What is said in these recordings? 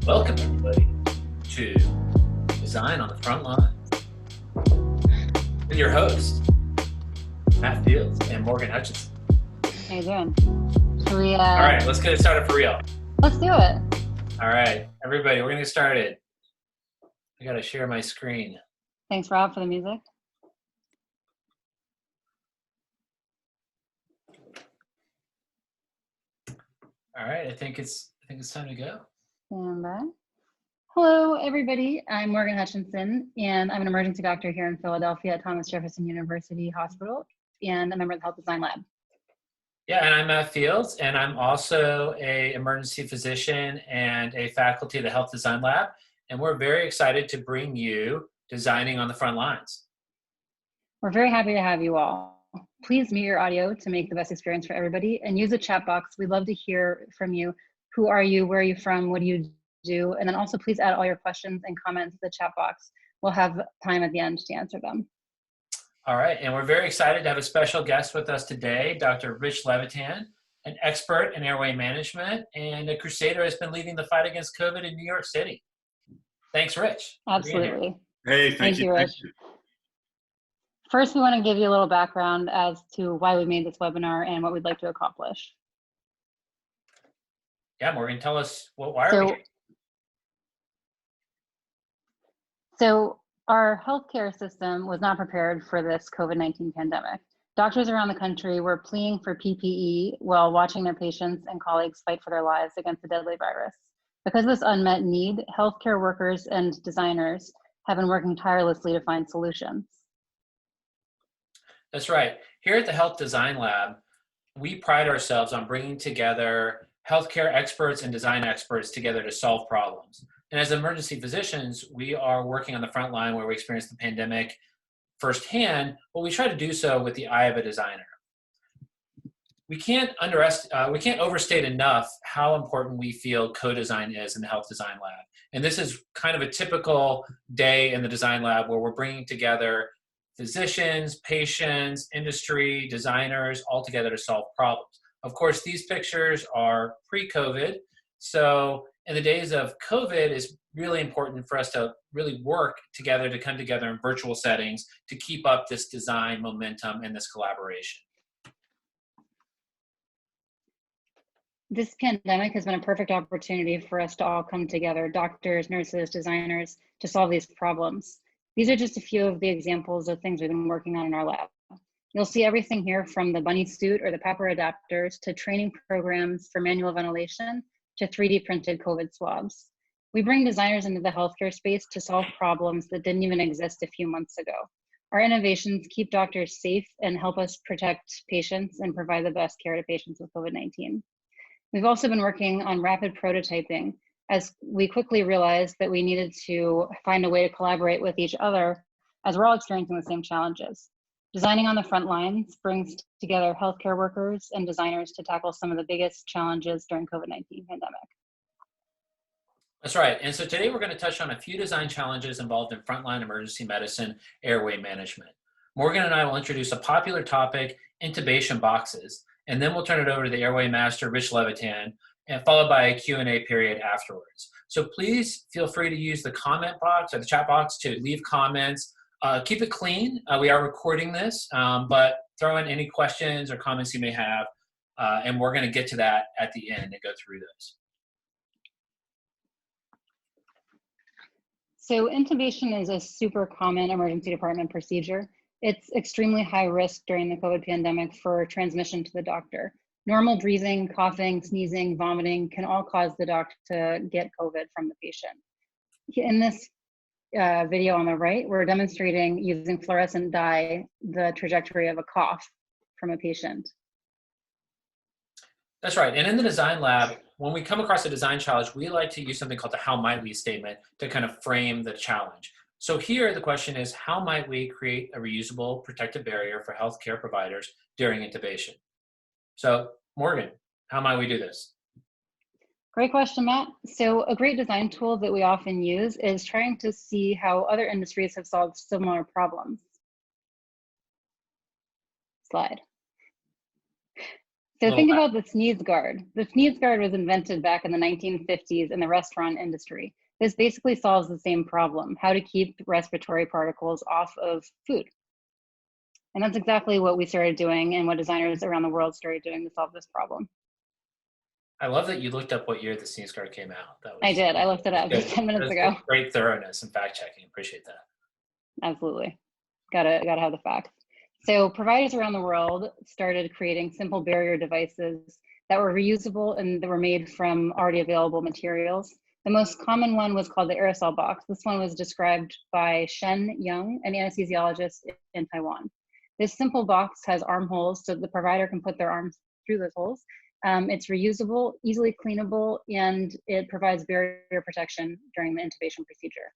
Welcome everybody to Design on the Front Line with your hosts, Matt Fields and Morgan Hutchinson. How you doing? Should we, All right, let's get it started for real. Let's do it. All right, everybody, we're gonna get started. I gotta share my screen. Thanks, Rob, for the music. All right, I think it's time to go. Stand by. Hello, everybody. I'm Morgan Hutchinson, and I'm an emergency doctor here in Philadelphia at Thomas Jefferson University Hospital, and a member of the Health Design Lab. Yeah, and I'm Matt Fields, and I'm also an emergency physician and a faculty of the Health Design Lab, and we're very excited to bring you Designing on the Front Lines. We're very happy to have you all. Please mute your audio to make the best experience for everybody, and use the chat box. We'd love to hear from you. Who are you? Where are you from? What do you do? And then also please add all your questions and comments to the chat box. We'll have time at the end to answer them. All right, and we're very excited to have a special guest with us today, Dr. Rich Levitan, an expert in airway management and a crusader has been leading the fight against COVID in New York City. Thanks, Rich. Absolutely. Hey, thank you. Rich. First, we want to give you a little background as to why we made this webinar and what we'd like to accomplish. Yeah, Morgan, tell us why are we here? So our healthcare system was not prepared for this COVID-19 pandemic. Doctors around the country were pleading for PPE while watching their patients and colleagues fight for their lives against the deadly virus. Because of this unmet need, healthcare workers and designers have been working tirelessly to find solutions. That's right. Here at the Health Design Lab, we pride ourselves on bringing together healthcare experts and design experts together to solve problems. And as emergency physicians, we are working on the front line where we experience the pandemic firsthand, but we try to do so with the eye of a designer. We can't overstate enough how important we feel co-design is in the Health Design Lab. And this is kind of a typical day in the design lab where we're bringing together physicians, patients, industry, designers, all together to solve problems. Of course, these pictures are pre-COVID. So in the days of COVID, it's really important for us to really work together, to come together in virtual settings to keep up this design momentum and this collaboration. This pandemic has been a perfect opportunity for us to all come together, doctors, nurses, designers, to solve these problems. These are just a few of the examples of things we've been working on in our lab. You'll see everything here from the bunny suit or the PAPR adapters to training programs for manual ventilation to 3D printed COVID swabs. We bring designers into the healthcare space to solve problems that didn't even exist a few months ago. Our innovations keep doctors safe and help us protect patients and provide the best care to patients with COVID-19. We've also been working on rapid prototyping as we quickly realized that we needed to find a way to collaborate with each other as we're all experiencing the same challenges. Designing on the front lines brings together healthcare workers and designers to tackle some of the biggest challenges during COVID-19 pandemic. That's right. And so today we're going to touch on a few design challenges involved in frontline emergency medicine airway management. Morgan and I will introduce a popular topic, intubation boxes, and then we'll turn it over to the airway master, Rich Levitan, and followed by a Q&A period afterwards. So please feel free to use the comment box or the chat box to leave comments. Keep it clean. We are recording this, but throw in any questions or comments you may have, and we're going to get to that at the end and go through those. So intubation is a super common emergency department procedure. It's extremely high risk during the COVID pandemic for transmission to the doctor. Normal breathing, coughing, sneezing, vomiting can all cause the doc to get COVID from the patient. In this video on the right, we're demonstrating using fluorescent dye the trajectory of a cough from a patient. That's right. And in the design lab, when we come across a design challenge, we like to use something called the how might we statement to kind of frame the challenge. So here the question is, how might we create a reusable protective barrier for healthcare providers during intubation? So Morgan, how might we do this? Great question, Matt. So a great design tool that we often use is trying to see how other industries have solved similar problems. Slide. So Little think about the sneeze guard. The sneeze guard was invented back in the 1950s in the restaurant industry. This basically solves the same problem, how to keep respiratory particles off of food. And that's exactly what we started doing and what designers around the world started doing to solve this problem. I love that you looked up what year the sneeze guard came out. I did. I looked it That's up good. just 10 minutes That's good. ago. Great thoroughness and fact checking. Appreciate that. Absolutely. Gotta have the facts. So providers around the world started creating simple barrier devices that were reusable and that were made from already available materials. The most common one was called the aerosol box. This one was described by Shen Young, an anesthesiologist in Taiwan. This simple box has armholes so the provider can put their arms through those holes. It's reusable, easily cleanable, and it provides barrier protection during the intubation procedure.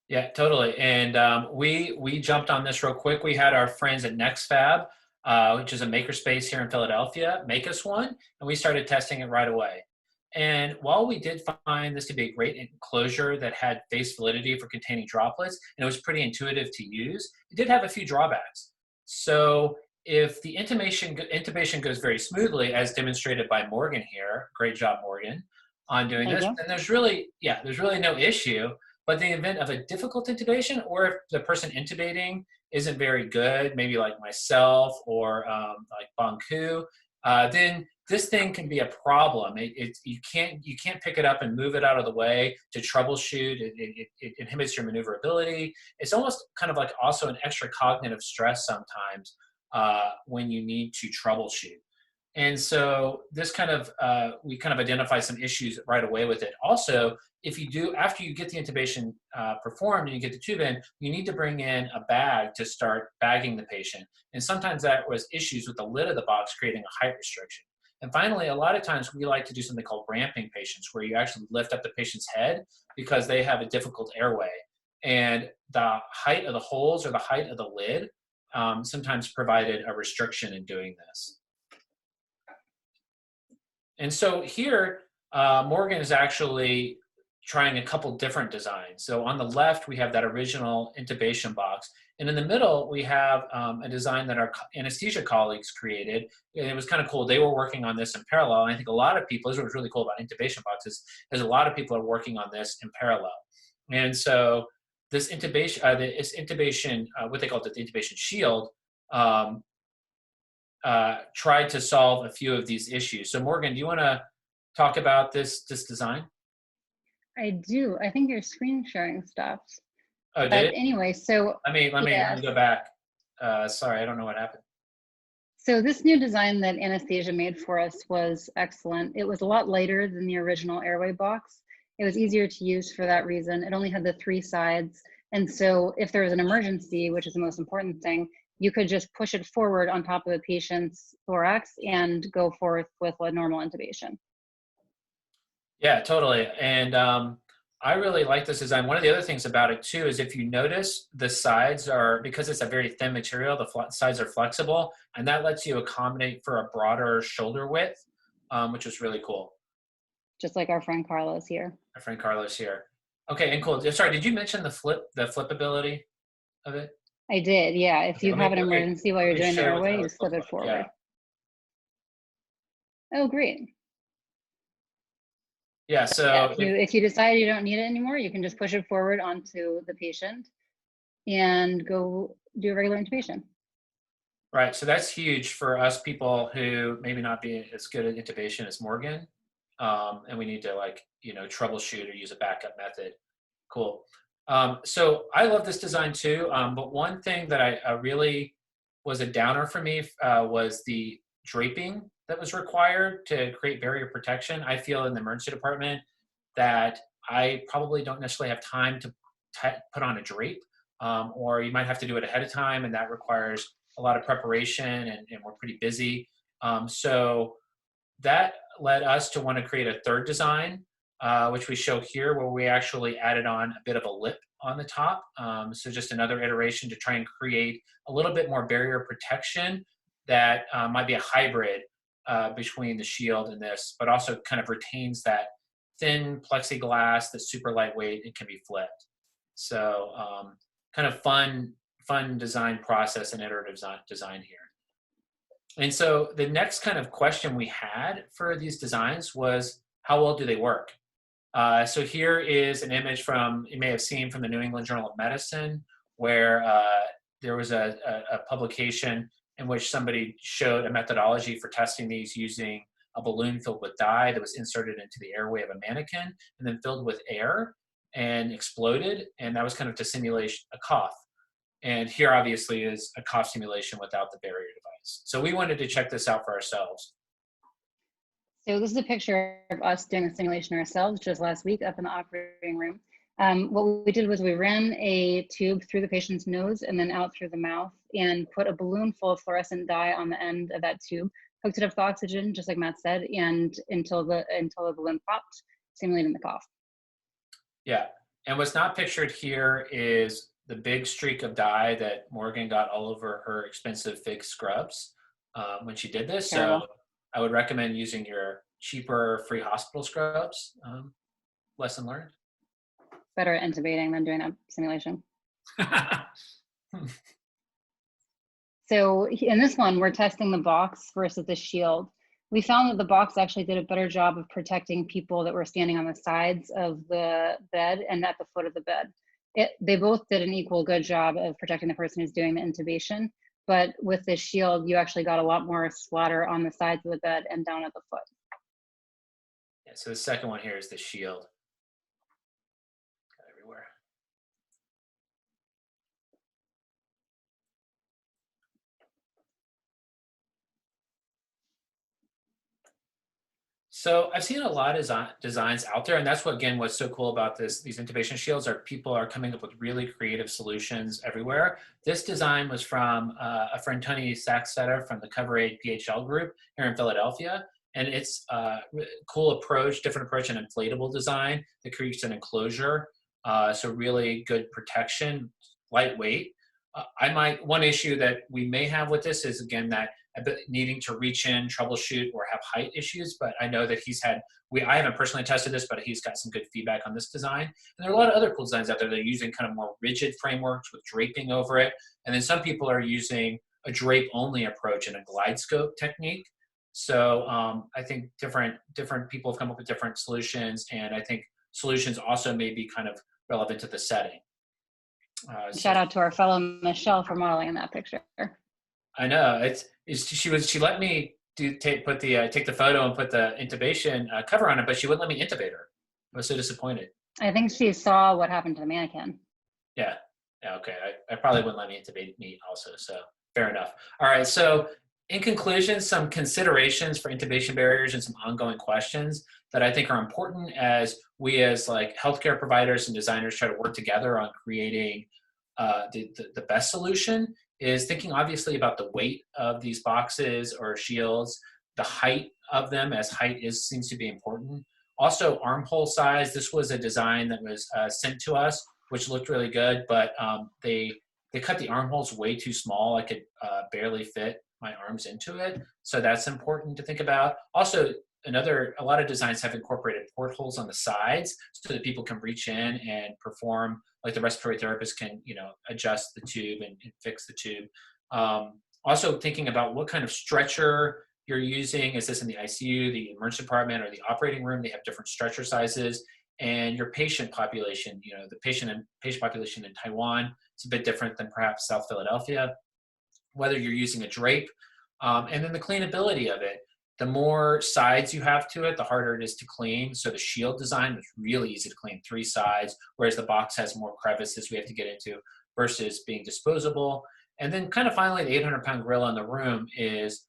Yeah, totally. And we jumped on this real quick. We had our friends at NextFab, which is a makerspace here in Philadelphia, make us one, and we started testing it right away. And while we did find this to be a great enclosure that had face validity for containing droplets, and it was pretty intuitive to use, it did have a few drawbacks. So if the intubation goes very smoothly, as demonstrated by Morgan here, great job, Morgan, on doing Thank this, you. then there's really no issue. But in the event of a difficult intubation, or if the person intubating isn't very good, maybe like myself or like Banku, then this thing can be a problem. You can't pick it up and move it out of the way to troubleshoot. It inhibits your maneuverability. It's almost kind of like also an extra cognitive stress sometimes when you need to troubleshoot. And so this kind of, we kind of identify some issues right away with it. Also, if you do, after you get the intubation performed and you get the tube in, you need to bring in a bag to start bagging the patient. And sometimes that was issues with the lid of the box creating a height restriction. And finally, a lot of times we like to do something called ramping patients, where you actually lift up the patient's head because they have a difficult airway. And the height of the holes or the height of the lid sometimes provided a restriction in doing this. And so here, Morgan is actually trying a couple different designs. So on the left, we have that original intubation box. And in the middle, we have a design that our anesthesia colleagues created. And it was kind of cool. They were working on this in parallel. And I think a lot of people, this is what's really cool about intubation boxes, is a lot of people are working on this in parallel. And so this intubation, what they call it, the intubation shield, tried to solve a few of these issues. So Morgan, do you want to talk about this design? I do. I think your screen sharing stopped. Oh, But did it? anyway, so Let me yes. go back. Sorry, I don't know what happened. So this new design that anesthesia made for us was excellent. It was a lot lighter than the original airway box. It was easier to use for that reason. It only had the 3 sides. And so if there was an emergency, which is the most important thing, you could just push it forward on top of the patient's thorax and go forth with a normal intubation. Yeah, totally. And I really like this design. One of the other things about it too is if you notice the sides are, because it's a very thin material, the sides are flexible, and that lets you accommodate for a broader shoulder width, which is really cool. Just like our friend Carlos here. My friend Carlos here. Okay, and cool. Sorry, did you mention the flipability of it? I did, yeah. If Okay, you have an emergency while you're doing the show what airway, that you slip looks it like. forward. Yeah. Oh, great. Yeah, so Yeah, if you decide you don't need it anymore, you can just push it forward onto the patient and go do a regular intubation. right, so that's huge for us people who maybe not be as good at intubation as Morgan, and we need to troubleshoot or use a backup method. Cool. So I love this design too, but one thing that I really was a downer for me was the draping that was required to create barrier protection. I feel in the emergency department that I probably don't necessarily have time to put on a drape, or you might have to do it ahead of time, and that requires a lot of preparation, and we're pretty busy. So that led us to want to create a third design, which we show here, where we actually added on a bit of a lip on the top. So just another iteration to try and create a little bit more barrier protection that might be a hybrid between the shield and this, but also kind of retains that thin plexiglass that's super lightweight and can be flipped. So kind of fun design process and iterative design here. And so the next kind of question we had for these designs was, how well do they work? So here is an image from, you may have seen from the New England Journal of Medicine, where there was a publication in which somebody showed a methodology for testing these using a balloon filled with dye that was inserted into the airway of a mannequin and then filled with air and exploded. And that was kind of to simulate a cough. And here obviously is a cough simulation without the barrier device. So we wanted to check this out for ourselves. So this is a picture of us doing a simulation ourselves just last week up in the operating room. What we did was we ran a tube through the patient's nose and then out through the mouth and put a balloon full of fluorescent dye on the end of that tube, hooked it up to oxygen, just like Matt said, and until the balloon popped, simulating the cough. Yeah, and what's not pictured here is the big streak of dye that Morgan got all over her expensive fig scrubs when she did this. Terrible. So I would recommend using your cheaper free hospital scrubs. Lesson learned. Better at intubating than doing a simulation. So in this one, we're testing the box versus the shield. We found that the box actually did a better job of protecting people that were standing on the sides of the bed and at the foot of the bed. They both did an equal good job of protecting the person who's doing the intubation, but with the shield, you actually got a lot more splatter on the sides of the bed and down at the foot. Yeah, so the second one here is the shield. Got everywhere. So I've seen a lot of designs out there, and that's what, again, what's so cool about these intubation shields are people are coming up with really creative solutions everywhere. This design was from a friend, Tony Sackstetter from the Cover Aid PHL group here in Philadelphia. And it's a cool approach, different approach, an inflatable design that creates an enclosure. So really good protection, lightweight. One issue that we may have with this is, again, that needing to reach in, troubleshoot, or have height issues. But I know that I haven't personally tested this, but he's got some good feedback on this design. And there are a lot of other cool designs out there that are using kind of more rigid frameworks with draping over it. And then some people are using a drape only approach and a glide scope technique. So I think different people have come up with different solutions. And I think solutions also may be kind of relevant to the setting. Shout out to our fellow Michelle for modeling in that picture. I know she let me take the photo and put the intubation cover on it, but she wouldn't let me intubate her. I was so disappointed. I think she saw what happened to the mannequin. Yeah. Okay. I probably wouldn't let me intubate me also. So fair enough. All right. So in conclusion, some considerations for intubation barriers and some ongoing questions that I think are important as we as like healthcare providers and designers try to work together on creating the best solution is thinking obviously about the weight of these boxes or shields, the height of them, as height seems to be important. Also armhole size. This was a design that was sent to us, which looked really good, but they cut the armholes way too small. I could barely fit my arms into it. So that's important to think about. Also, a lot of designs have incorporated portholes on the sides so that people can reach in and perform, like the respiratory therapist can, adjust the tube and fix the tube. Also thinking about what kind of stretcher you're using. Is this in the ICU, the emergency department, or the operating room? They have different stretcher sizes. And your patient population, the patient population in Taiwan, it's a bit different than perhaps South Philadelphia. Whether you're using a drape, and then the cleanability of it. The more sides you have to it, the harder it is to clean. So the shield design was really easy to clean, 3 sides, whereas the box has more crevices we have to get into versus being disposable. And then kind of finally, the 800-pound gorilla in the room is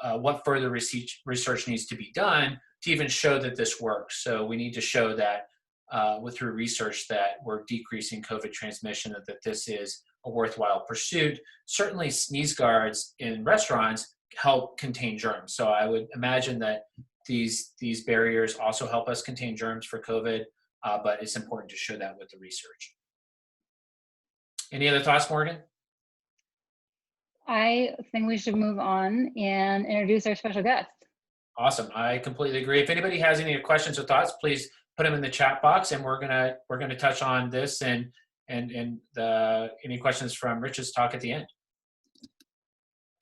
what further research needs to be done to even show that this works. So we need to show that through research that we're decreasing COVID transmission, that this is a worthwhile pursuit. Certainly sneeze guards in restaurants help contain germs. So I would imagine that these barriers also help us contain germs for COVID, but it's important to show that with the research. Any other thoughts, Morgan? I think we should move on and introduce our special guest. Awesome. I completely agree. If anybody has any questions or thoughts, please put them in the chat box, and we're gonna touch on this and any questions from Rich's talk at the end.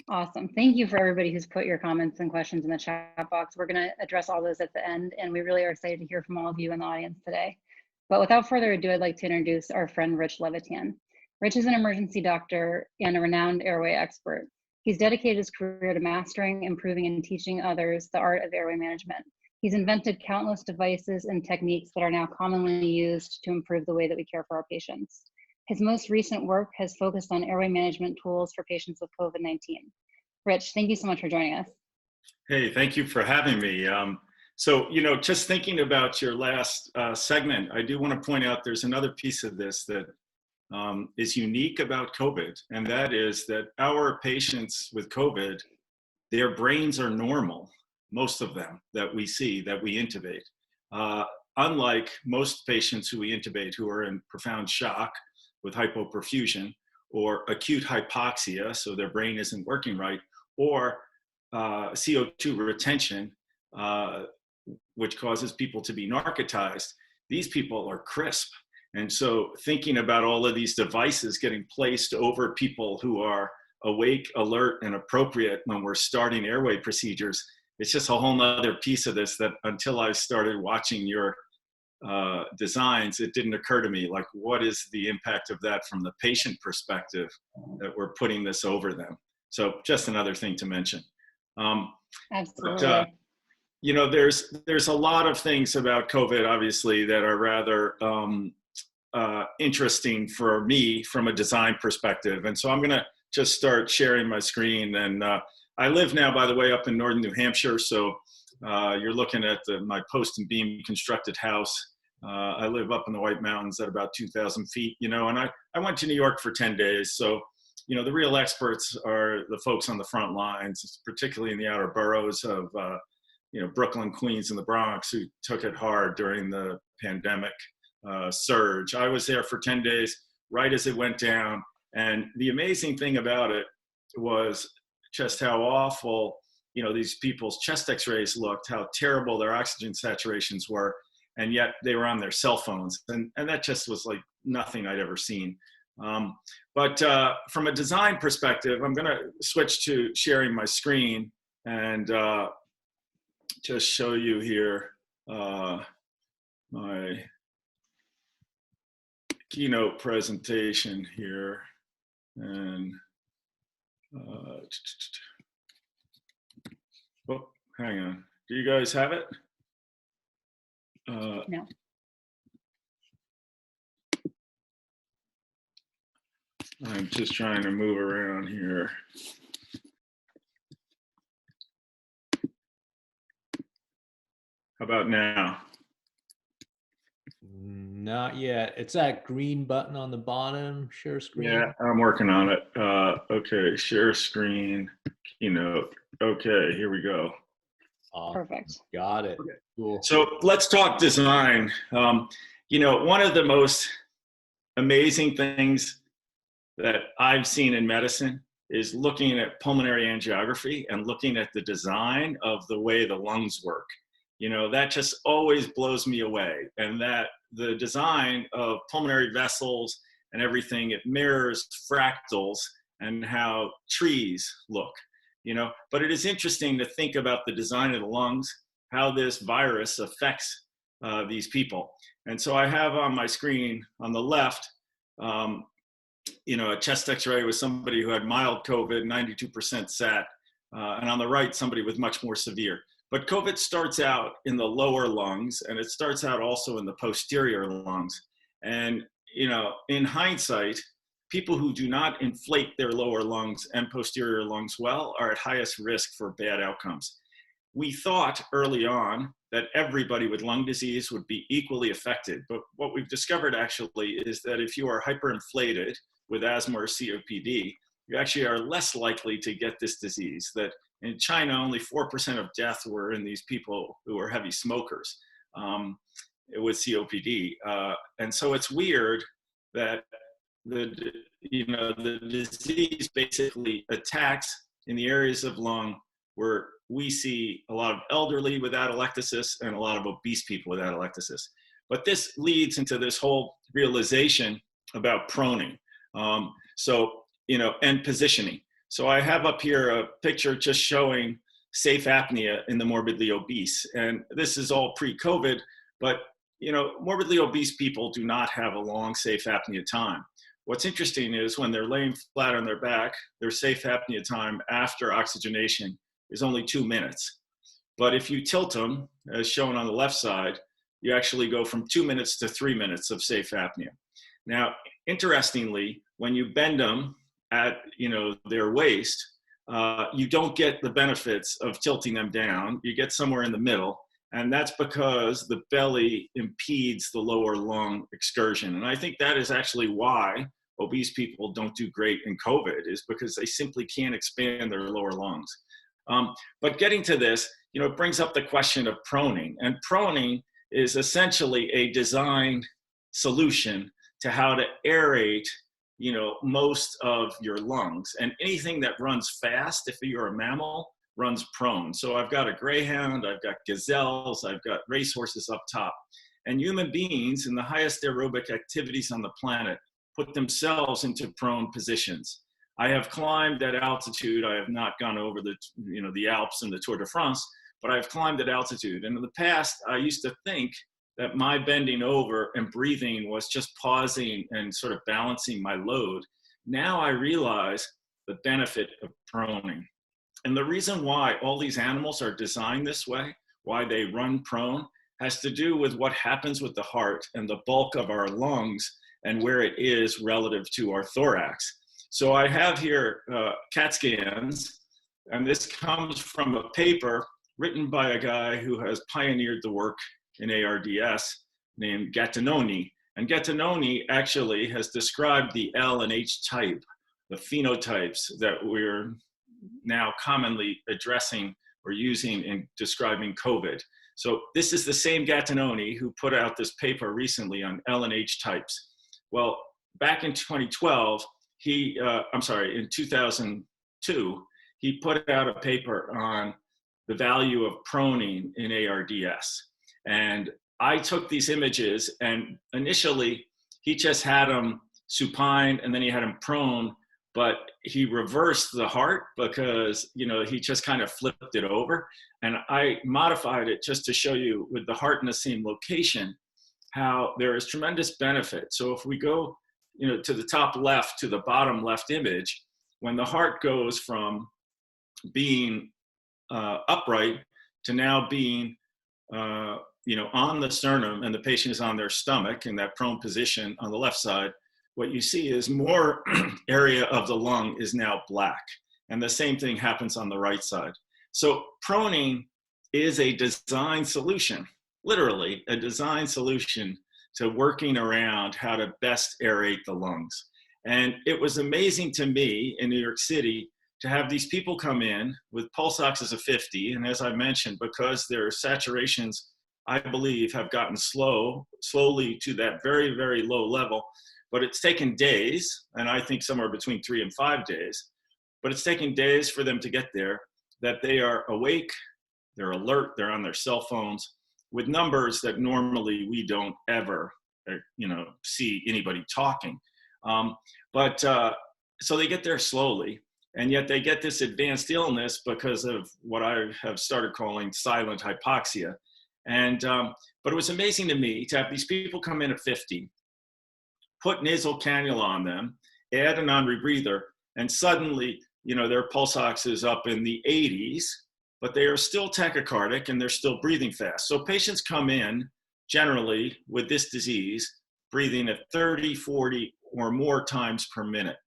Awesome. Thank you for everybody who's put your comments and questions in the chat box. We're going to address all those at the end, and we really are excited to hear from all of you in the audience today. But without further ado, I'd like to introduce our friend Rich Levitan. Rich is an emergency doctor and a renowned airway expert. He's dedicated his career to mastering, improving, and teaching others the art of airway management. He's invented countless devices and techniques that are now commonly used to improve the way that we care for our patients. His most recent work has focused on airway management tools for patients with COVID-19. Rich, thank you so much for joining us. Hey, thank you for having me. So, just thinking about your last segment, I do want to point out there's another piece of this that is unique about COVID, and that is that our patients with COVID, their brains are normal, most of them that we see, that we intubate. Unlike most patients who we intubate who are in profound shock with hypoperfusion or acute hypoxia, so their brain isn't working right, or CO2 retention, which causes people to be narcotized, these people are crisp. And so thinking about all of these devices getting placed over people who are awake, alert, and appropriate when we're starting airway procedures, it's just a whole nother piece of this that until I started watching your designs, it didn't occur to me, like, what is the impact of that from the patient perspective that we're putting this over them? So just another thing to mention. Absolutely. But, there's a lot of things about COVID, obviously, that are rather interesting for me from a design perspective. And so I'm going to just start sharing my screen. And I live now, by the way, up in northern New Hampshire. So you're looking at my post and beam constructed house. I live up in the White Mountains at about 2,000 feet, and I went to New York for 10 days. So, the real experts are the folks on the front lines, particularly in the outer boroughs of, Brooklyn, Queens, and the Bronx, who took it hard during the pandemic surge. I was there for 10 days, right as it went down. And the amazing thing about it was just how awful, these people's chest x-rays looked, how terrible their oxygen saturations were. And yet they were on their cell phones. And that just was like nothing I'd ever seen. But from a design perspective, I'm going to switch to sharing my screen and just show you here my keynote presentation here. And oh, hang on. Do you guys have it? No. I'm just trying to move around here. How about now? Not yet. It's that green button on the bottom, share screen. Yeah, I'm working on it. Okay, share screen, keynote. Okay, here we go. Perfect. Got it. Okay. Cool. So let's talk design. One of the most amazing things that I've seen in medicine is looking at pulmonary angiography and looking at the design of the way the lungs work. That just always blows me away. And that the design of pulmonary vessels and everything, it mirrors fractals and how trees look, But it is interesting to think about the design of the lungs, how this virus affects these people. And so I have on my screen on the left, a chest x-ray with somebody who had mild COVID, 92% sat, and on the right, somebody with much more severe. But COVID starts out in the lower lungs, and it starts out also in the posterior lungs. And, in hindsight, people who do not inflate their lower lungs and posterior lungs well are at highest risk for bad outcomes. We thought early on that everybody with lung disease would be equally affected. But what we've discovered actually is that if you are hyperinflated with asthma or COPD, you actually are less likely to get this disease. That in China, only 4% of deaths were in these people who are heavy smokers with COPD. And so it's weird that the disease basically attacks in the areas of lung where we see a lot of elderly with atelectasis and a lot of obese people with atelectasis. But this leads into this whole realization about proning. And positioning. So I have up here a picture just showing safe apnea in the morbidly obese. And this is all pre-COVID, but morbidly obese people do not have a long safe apnea time. What's interesting is when they're laying flat on their back, their safe apnea time after oxygenation is only 2 minutes. But if you tilt them, as shown on the left side, you actually go from 2 minutes to 3 minutes of safe apnea. Now, interestingly, when you bend them at their waist, you don't get the benefits of tilting them down. You get somewhere in the middle, and that's because the belly impedes the lower lung excursion. And I think that is actually why obese people don't do great in COVID, is because they simply can't expand their lower lungs. But getting to this, it brings up the question of proning. And proning is essentially a design solution to how to aerate, most of your lungs. And anything that runs fast, if you're a mammal, runs prone. So I've got a greyhound, I've got gazelles, I've got racehorses up top. And human beings in the highest aerobic activities on the planet put themselves into prone positions. I have climbed at altitude. I have not gone over the Alps and the Tour de France, but I've climbed at altitude. And in the past, I used to think that my bending over and breathing was just pausing and sort of balancing my load. Now I realize the benefit of proning. And the reason why all these animals are designed this way, why they run prone, has to do with what happens with the heart and the bulk of our lungs and where it is relative to our thorax. So I have here CAT scans, and this comes from a paper written by a guy who has pioneered the work in ARDS named Gattinoni. And Gattinoni actually has described the L and H type, the phenotypes that we're now commonly addressing or using in describing COVID. So this is the same Gattinoni who put out this paper recently on L and H types. Well, back in 2012, in 2002, he put out a paper on the value of proning in ARDS. And I took these images, and initially he just had them supine and then he had them prone, but he reversed the heart because, he just kind of flipped it over. And I modified it just to show you with the heart in the same location, how there is tremendous benefit. So if we go, to the top left to the bottom left image, when the heart goes from being upright to now being, on the sternum, and the patient is on their stomach in that prone position on the left side, what you see is more area of the lung is now black. And the same thing happens on the right side. So proning is a design solution, literally a design solution to working around how to best aerate the lungs. And it was amazing to me in New York City to have these people come in with pulse oxes of 50. And as I mentioned, because their saturations, I believe, have gotten slowly to that very, very low level, but it's taken days, and I think somewhere between 3 and 5 days, but it's taken days for them to get there, that they are awake, they're alert, they're on their cell phones with numbers that normally we don't ever, see anybody talking. So they get there slowly, and yet they get this advanced illness because of what I have started calling silent hypoxia. And, but it was amazing to me to have these people come in at 50, put nasal cannula on them, add a non-rebreather, and suddenly, their pulse ox is up in the 80s, but they are still tachycardic and they're still breathing fast. So patients come in generally with this disease, breathing at 30, 40 or more times per minute.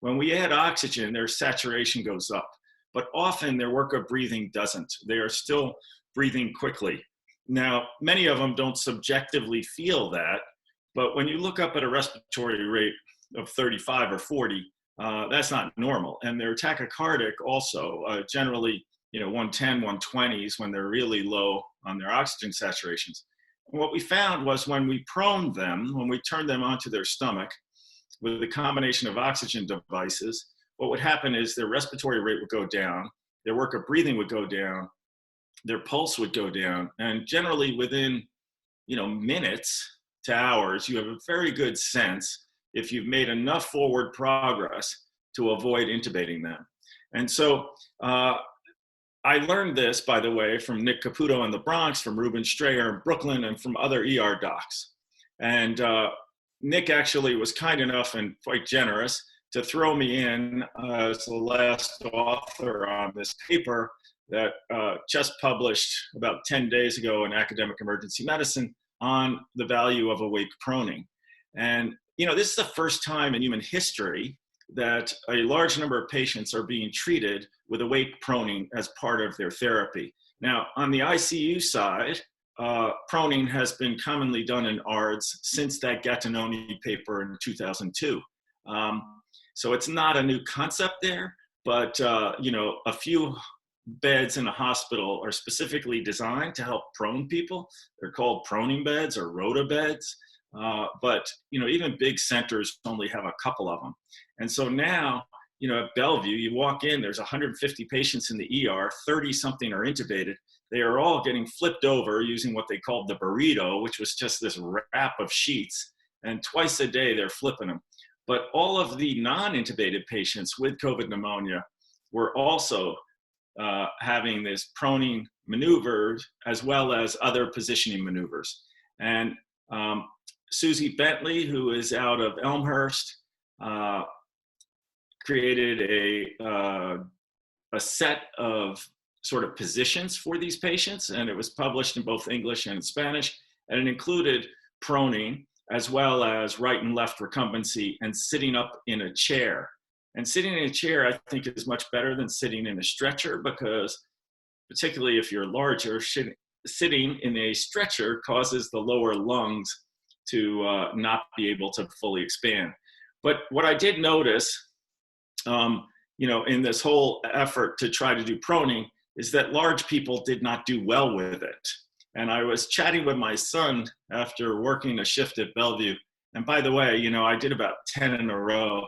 When we add oxygen, their saturation goes up, but often their work of breathing doesn't. They are still breathing quickly. Now, many of them don't subjectively feel that, but when you look up at a respiratory rate of 35 or 40, that's not normal. And they're tachycardic also, generally, 110, 120s when they're really low on their oxygen saturations. And what we found was when we proned them, when we turned them onto their stomach with a combination of oxygen devices, what would happen is their respiratory rate would go down, their work of breathing would go down, their pulse would go down, and generally within, minutes to hours, you have a very good sense if you've made enough forward progress to avoid intubating them. And so I learned this, by the way, from Nick Caputo in the Bronx, from Ruben Strayer in Brooklyn, and from other ER docs. And Nick actually was kind enough and quite generous to throw me in as the last author on this paper that just published about 10 days ago in Academic Emergency Medicine on the value of awake proning. And, you know, this is the first time in human history that a large number of patients are being treated with awake proning as part of their therapy. Now, on the ICU side, proning has been commonly done in ARDS since that Gattinoni paper in 2002. So it's not a new concept there, but you know, a few beds in a hospital are specifically designed to help prone people. They're called proning beds or rota beds. But you know, even big centers only have a couple of them. And so now, you know, at Bellevue, you walk in, there's 150 patients in the ER, 30 something are intubated. They are all getting flipped over using what they called the burrito, which was just this wrap of sheets. And twice a day, they're flipping them. But all of the non-intubated patients with COVID pneumonia were also having this proning maneuvers as well as other positioning maneuvers. And Susie Bentley, who is out of Elmhurst, created a set of sort of positions for these patients, and it was published in both English and Spanish, and it included proning as well as right and left recumbency and sitting up in a chair. And sitting in a chair, I think, is much better than sitting in a stretcher, because particularly if you're larger, sitting in a stretcher causes the lower lungs to not be able to fully expand. But what I did notice, you know, in this whole effort to try to do proning is that large people did not do well with it. And I was chatting with my son after working a shift at Bellevue. And by the way, you know, I did about 10 in a row.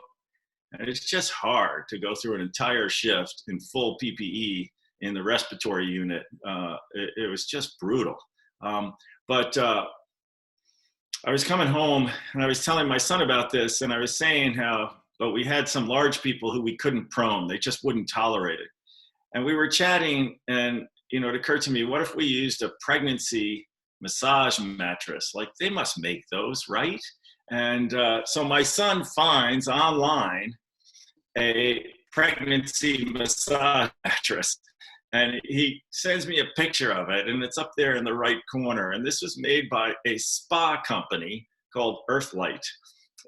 And it's just hard to go through an entire shift in full PPE in the respiratory unit. It was just brutal. But I was coming home and I was telling my son about this, and I was saying how, but we had some large people who we couldn't prone. They just wouldn't tolerate it. And we were chatting, and you know, it occurred to me, what if we used a pregnancy massage mattress? Like, they must make those, right? And so my son finds online a pregnancy massage mattress, and he sends me a picture of it, and it's up there in the right corner. And this was made by a spa company called Earthlight.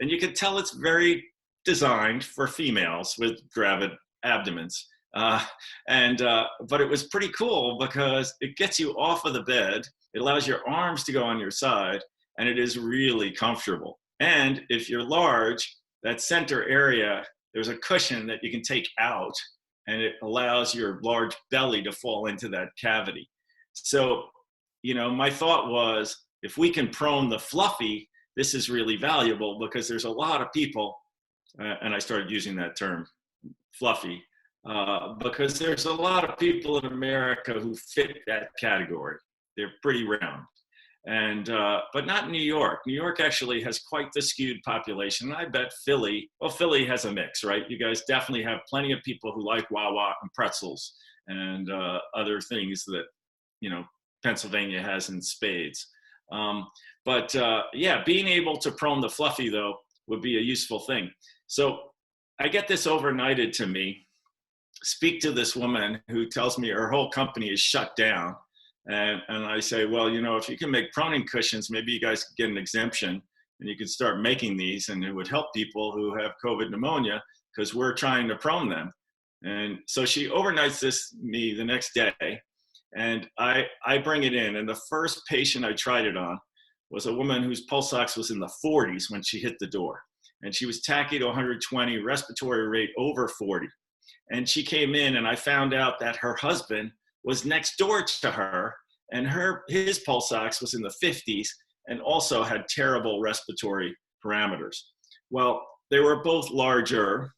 And you can tell it's very designed for females with gravid abdomens. But it was pretty cool because it gets you off of the bed. It allows your arms to go on your side, and it is really comfortable. And if you're large, that center area, there's a cushion that you can take out, and it allows your large belly to fall into that cavity. So, you know, my thought was, if we can prone the fluffy, this is really valuable, because there's a lot of people, and I started using that term, fluffy, because there's a lot of people in America who fit that category. They're pretty round. And, but not in New York. New York actually has quite the skewed population. I bet Philly, well, Philly has a mix, right? You guys definitely have plenty of people who like Wawa and pretzels and other things that, you know, Pennsylvania has in spades. Yeah, being able to prone the fluffy, though, would be a useful thing. So I get this overnighted to me. Speak to this woman who tells me her whole company is shut down. And I say, well, you know, if you can make proning cushions, maybe you guys could get an exemption and you could start making these, and it would help people who have COVID pneumonia, because we're trying to prone them. And so she overnights this me the next day, and I bring it in. And the first patient I tried it on was a woman whose pulse ox was in the 40s when she hit the door. And she was tachy to 120, respiratory rate over 40. And she came in, and I found out that her husband was next door to her, and his pulse ox was in the 50s and also had terrible respiratory parameters. Well, they were both larger.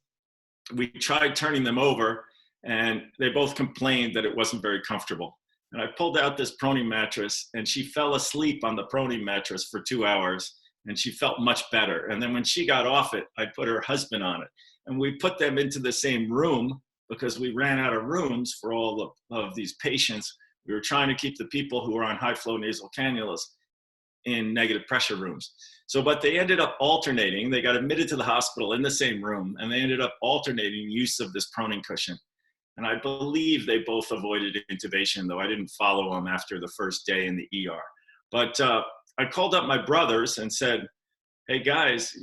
We tried turning them over, and they both complained that it wasn't very comfortable. And I pulled out this proning mattress, and she fell asleep on the proning mattress for 2 hours, and she felt much better. And then when she got off it, I put her husband on it, and we put them into the same room, because we ran out of rooms for all of these patients. We were trying to keep the people who were on high flow nasal cannulas in negative pressure rooms. So, but they ended up alternating. They got admitted to the hospital in the same room, and they ended up alternating use of this proning cushion. And I believe they both avoided intubation, though I didn't follow them after the first day in the ER. But I called up my brothers and said, hey guys,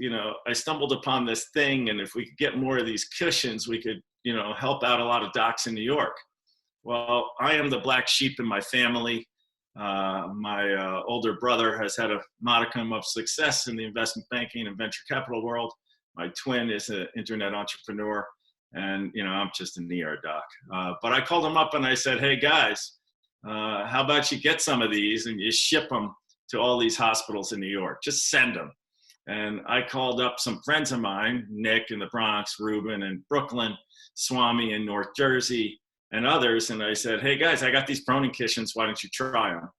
I stumbled upon this thing, and if we could get more of these cushions, we could, help out a lot of docs in New York. Well, I am the black sheep in my family. My older brother has had a modicum of success in the investment banking and venture capital world. My twin is an internet entrepreneur, and I'm just an ER doc. But I called him up and I said, hey guys, how about you get some of these and you ship them to all these hospitals in New York? Just send them. And I called up some friends of mine, Nick in the Bronx, Ruben in Brooklyn, Swami in North Jersey, and others. And I said, hey guys, I got these proning cushions. Why don't you try them?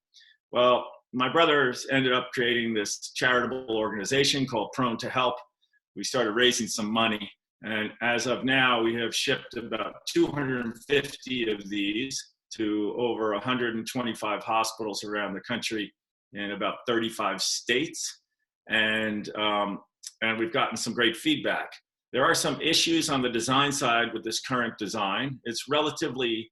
Well, my brothers ended up creating this charitable organization called Prone to Help. We started raising some money. And as of now, we have shipped about 250 of these to over 125 hospitals around the country in about 35 states. And we've gotten some great feedback. There are some issues on the design side with this current design. It's relatively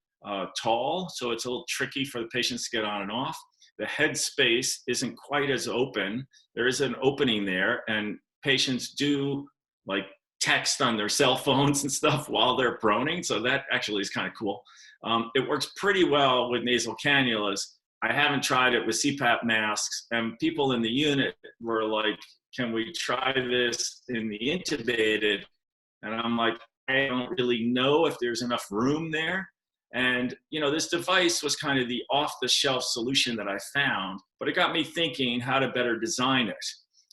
tall, so it's a little tricky for the patients to get on and off. The head space isn't quite as open. There is an opening there, and patients do like text on their cell phones and stuff while they're proning, so that actually is kind of cool. It works pretty well with nasal cannulas. I haven't tried it with CPAP masks, and people in the unit were like, can we try this in the intubated? And I'm like, I don't really know if there's enough room there. And, this device was kind of the off-the-shelf solution that I found, but it got me thinking how to better design it.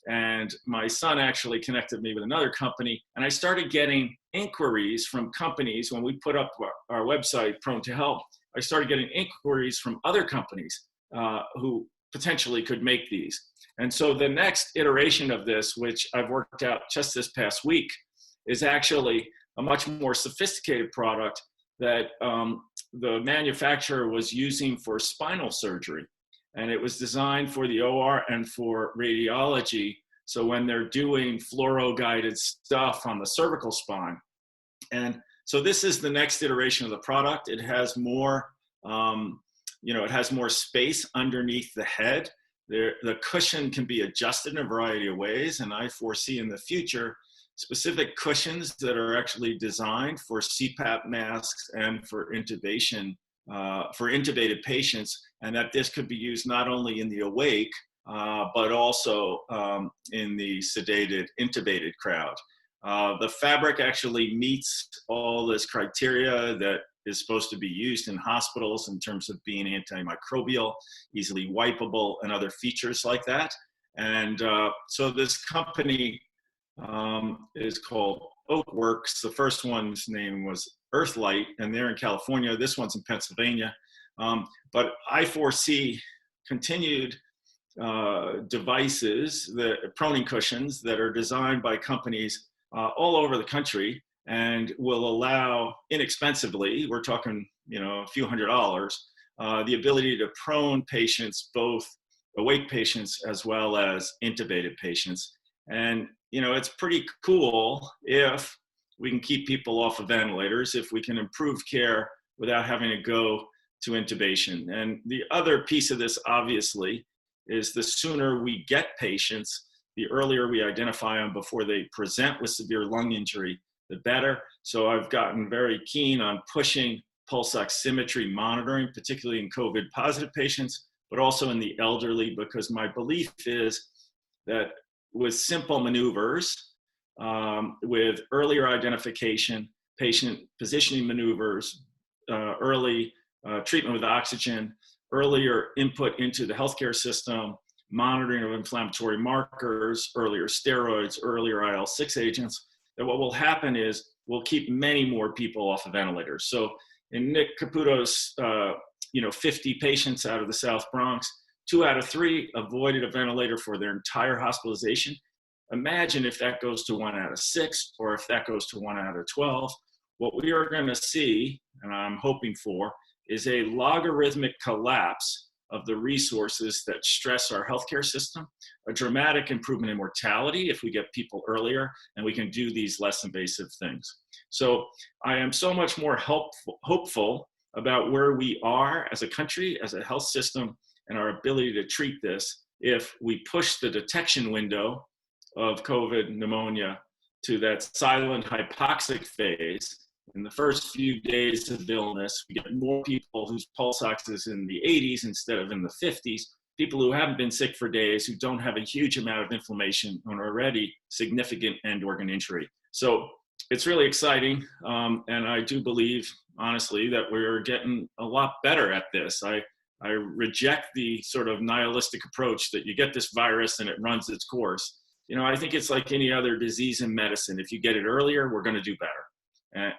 And my son actually connected me with another company, and I started getting inquiries from companies. When we put up our website, Prone to Help, I started getting inquiries from other companies who potentially could make these. And so the next iteration of this, which I've worked out just this past week, is actually a much more sophisticated product that the manufacturer was using for spinal surgery. And it was designed for the OR and for radiology. So when they're doing fluoro-guided stuff on the cervical spine. And so this is the next iteration of the product. It has more, it has more space underneath the head. The cushion can be adjusted in a variety of ways. And I foresee in the future specific cushions that are actually designed for CPAP masks and for intubation, for intubated patients, and that this could be used not only in the awake, but also in the sedated, intubated crowd. The fabric actually meets all this criteria that is supposed to be used in hospitals in terms of being antimicrobial, easily wipeable, and other features like that. And so this company is called Oakworks. The first one's name was Earthlight, and they're in California. This one's in Pennsylvania. But I foresee continued devices, the proning cushions that are designed by companies all over the country and will allow inexpensively, we're talking, a few $100s, the ability to prone patients, both awake patients as well as intubated patients. And, it's pretty cool if we can keep people off of ventilators, if we can improve care without having to go to intubation. And the other piece of this, obviously, is the sooner we get patients, the earlier we identify them before they present with severe lung injury, the better. So I've gotten very keen on pushing pulse oximetry monitoring, particularly in COVID positive patients, but also in the elderly, because my belief is that with simple maneuvers, with earlier identification, patient positioning maneuvers, early treatment with oxygen, earlier input into the healthcare system, monitoring of inflammatory markers, earlier steroids, earlier IL-6 agents, that what will happen is we'll keep many more people off of ventilators. So in Nick Caputo's 50 patients out of the South Bronx, 2 out of 3 avoided a ventilator for their entire hospitalization. Imagine if that goes to 1 out of 6, or if that goes to 1 out of 12, what we are going to see, and I'm hoping for, is a logarithmic collapse of the resources that stress our healthcare system, a dramatic improvement in mortality if we get people earlier and we can do these less invasive things. So I am so much more hopeful about where we are as a country, as a health system, and our ability to treat this if we push the detection window of COVID pneumonia to that silent hypoxic phase. In the first few days of illness, we get more people whose pulse ox is in the 80s instead of in the 50s, people who haven't been sick for days, who don't have a huge amount of inflammation and already significant end organ injury. So it's really exciting. And I do believe, honestly, that we're getting a lot better at this. I reject the sort of nihilistic approach that you get this virus and it runs its course. You know, I think it's like any other disease in medicine. If you get it earlier, we're going to do better.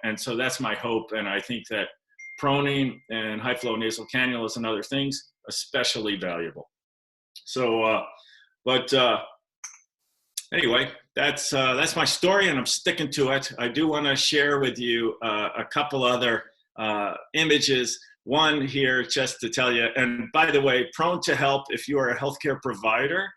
And so that's my hope. And I think that proning and high flow nasal cannulas and other things, especially valuable. So, anyway, that's my story and I'm sticking to it. I do want to share with you a couple other images. One here just to tell you, and by the way, Prone to Help, if you are a healthcare provider,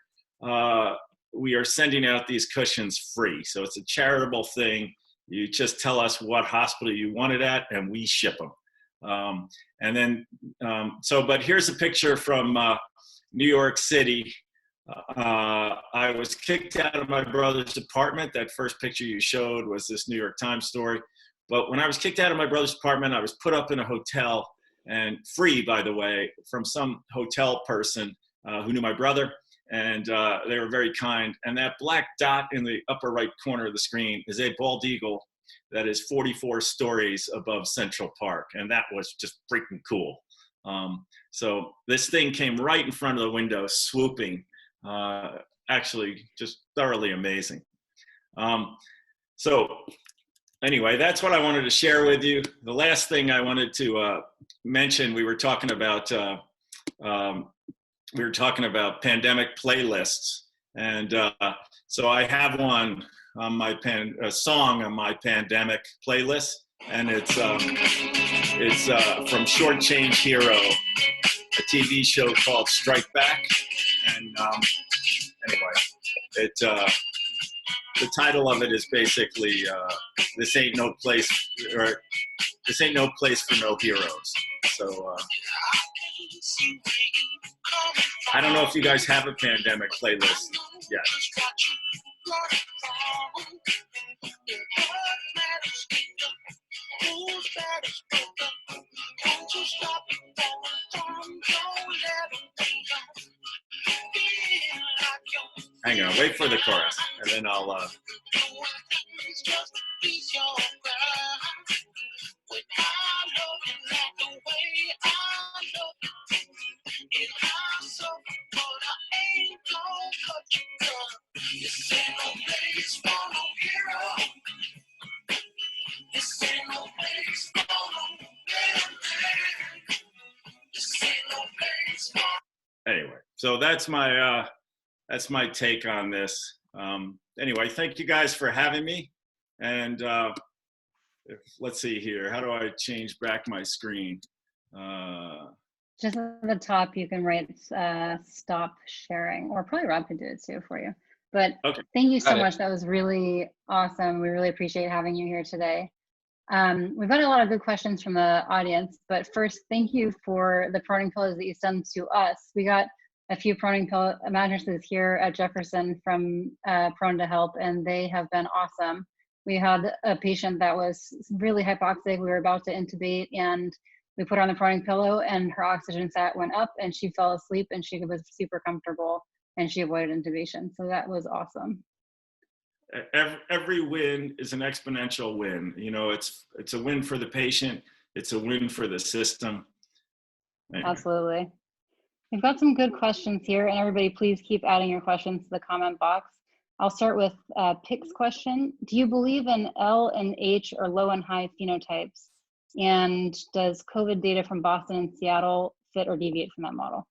we are sending out these cushions free. So it's a charitable thing. You just tell us what hospital you want it at and we ship them. But here's a picture from New York City. I was kicked out of my brother's apartment. That first picture you showed was this New York Times story. But when I was kicked out of my brother's apartment, I was put up in a hotel, and free, by the way, from some hotel person who knew my brother. And they were very kind. And that black dot in the upper right corner of the screen is a bald eagle that is 44 stories above Central Park. And that was just freaking cool. So this thing came right in front of the window, swooping, actually just thoroughly amazing. So anyway, that's what I wanted to share with you. The last thing I wanted to mention, we were talking about pandemic playlists, and so I have one on my song on my pandemic playlist, and it's from Short Change Hero, a TV show called Strike Back, and anyway, the title of it is basically "This Ain't No Place," or "This Ain't No Place for No Heroes." So. I don't know if you guys have a pandemic playlist yet. Hang on, wait for the chorus, and then I'll. Anyway, so that's my take on this. Anyway, thank you guys for having me. And let's see here. How do I change back my screen? Just at the top, you can write stop sharing, or probably Rob can do it too for you. But okay. Thank you so much. That was really awesome. We really appreciate having you here today. We've got a lot of good questions from the audience, but first, thank you for the proning pillows that you sent to us. We got a few proning pillow mattresses here at Jefferson from Prone to Help, and they have been awesome. We had a patient that was really hypoxic. We were about to intubate, and we put her on the proning pillow, and her oxygen sat went up, and she fell asleep, and she was super comfortable, and she avoided intubation. So that was awesome. Every win is an exponential win. You know, it's a win for the patient. It's a win for the system. Anyway. Absolutely. We've got some good questions here, and everybody please keep adding your questions to the comment box. I'll start with Pick's question. Do you believe in L and H or low and high phenotypes? And does COVID data from Boston and Seattle fit or deviate from that model?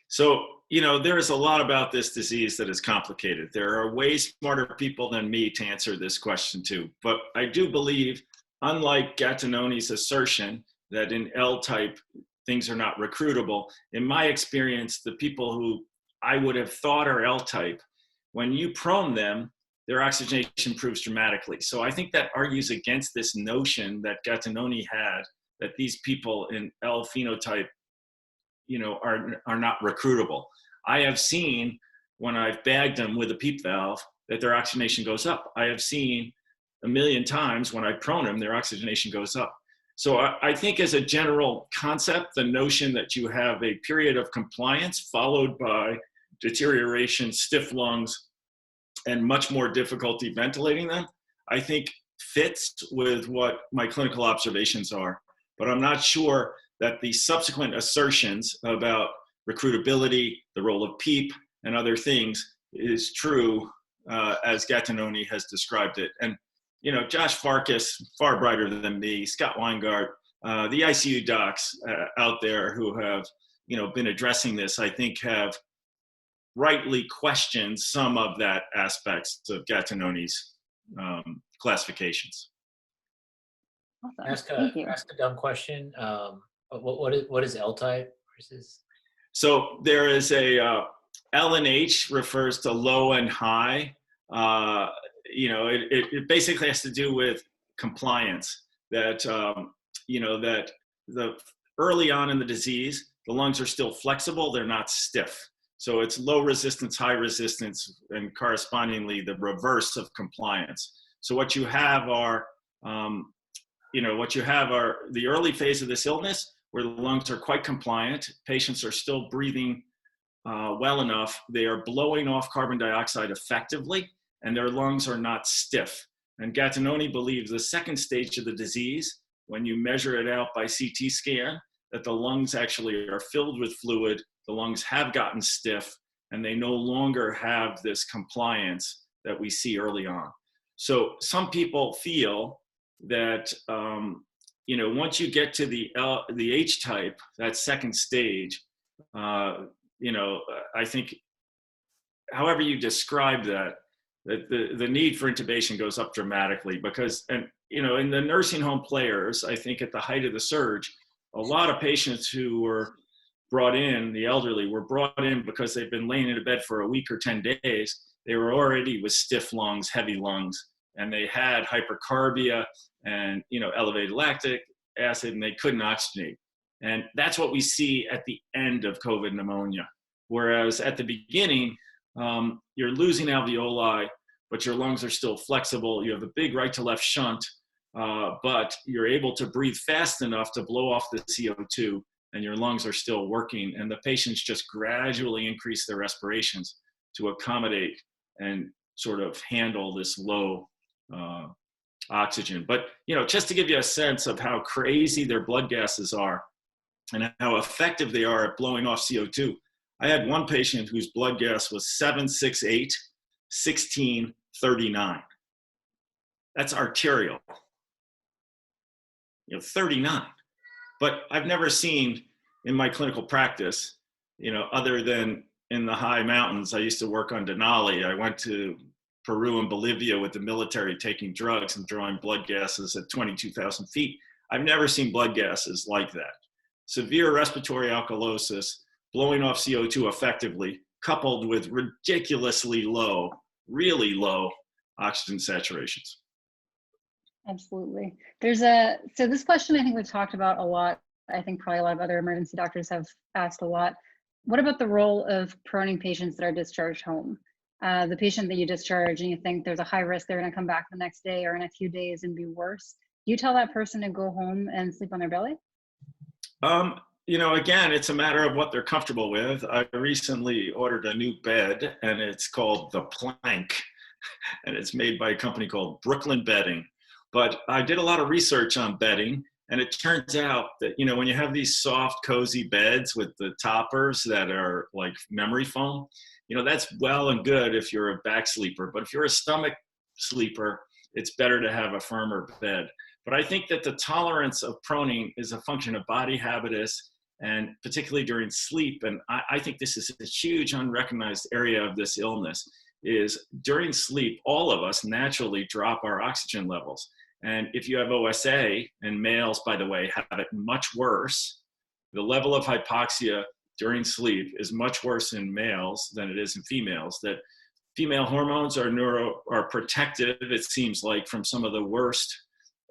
So, you know, there is a lot about this disease that is complicated. There are way smarter people than me to answer this question too. But I do believe unlike Gattinoni's assertion that in L-type things are not recruitable, in my experience, the people who I would have thought are L-type, when you prone them, their oxygenation improves dramatically. So I think that argues against this notion that Gattinoni had, that these people in L phenotype, are not recruitable. I have seen when I've bagged them with a PEEP valve that their oxygenation goes up. I have seen a million times when I prone them, their oxygenation goes up. So I think as a general concept, the notion that you have a period of compliance followed by deterioration, stiff lungs, and much more difficulty ventilating them, I think fits with what my clinical observations are. But I'm not sure that the subsequent assertions about recruitability, the role of PEEP, and other things is true as Gattinoni has described it. And Josh Farkas, far brighter than me, Scott Weingart, the ICU docs out there who have been addressing this, I think have rightly questioned some of that aspects of Gattinoni's classifications. Awesome. Ask a dumb question. What is L type versus? So there is a L and H refers to low and high. It basically has to do with compliance. That that the early on in the disease, the lungs are still flexible; they're not stiff. So it's low resistance, high resistance, and correspondingly the reverse of compliance. So what you have are the early phase of this illness where the lungs are quite compliant. Patients are still breathing well enough. They are blowing off carbon dioxide effectively, and their lungs are not stiff. And Gattinoni believes the second stage of the disease, when you measure it out by CT scan, that the lungs actually are filled with fluid, the lungs have gotten stiff, and they no longer have this compliance that we see early on. So some people feel that once you get to the H type, that second stage, I think, however you describe that the need for intubation goes up dramatically because, in the nursing home players, I think at the height of the surge, a lot of patients who were brought in, the elderly, were brought in because they've been laying in a bed for a week or 10 days. They were already with stiff lungs, heavy lungs, and they had hypercarbia and elevated lactic acid, and they couldn't oxygenate. And that's what we see at the end of COVID pneumonia. Whereas at the beginning, you're losing alveoli, but your lungs are still flexible. You have a big right to left shunt, but you're able to breathe fast enough to blow off the CO2, and your lungs are still working. And the patients just gradually increase their respirations to accommodate and sort of handle this low oxygen. But, just to give you a sense of how crazy their blood gases are and how effective they are at blowing off CO2, I had one patient whose blood gas was 768, 1639. That's arterial. 39. But I've never seen in my clinical practice, other than in the high mountains. I used to work on Denali. I went to Peru and Bolivia with the military taking drugs and drawing blood gases at 22,000 feet. I've never seen blood gases like that. Severe respiratory alkalosis, blowing off CO2 effectively, coupled with ridiculously low, really low oxygen saturations. Absolutely. So this question I think we've talked about a lot. I think probably a lot of other emergency doctors have asked a lot. What about the role of proning patients that are discharged home? The patient that you discharge and you think there's a high risk they're going to come back the next day or in a few days and be worse. Do you tell that person to go home and sleep on their belly? Again, it's a matter of what they're comfortable with. I recently ordered a new bed, and it's called the Plank, and it's made by a company called Brooklyn Bedding. But I did a lot of research on bedding, and it turns out that, when you have these soft, cozy beds with the toppers that are like memory foam, that's well and good if you're a back sleeper. But if you're a stomach sleeper, it's better to have a firmer bed. But I think that the tolerance of proning is a function of body habitus, and particularly during sleep. And I think this is a huge unrecognized area of this illness, is during sleep, all of us naturally drop our oxygen levels. And if you have OSA, and males, by the way, have it much worse, the level of hypoxia during sleep is much worse in males than it is in females. That female hormones are protective, it seems like, from some of the worst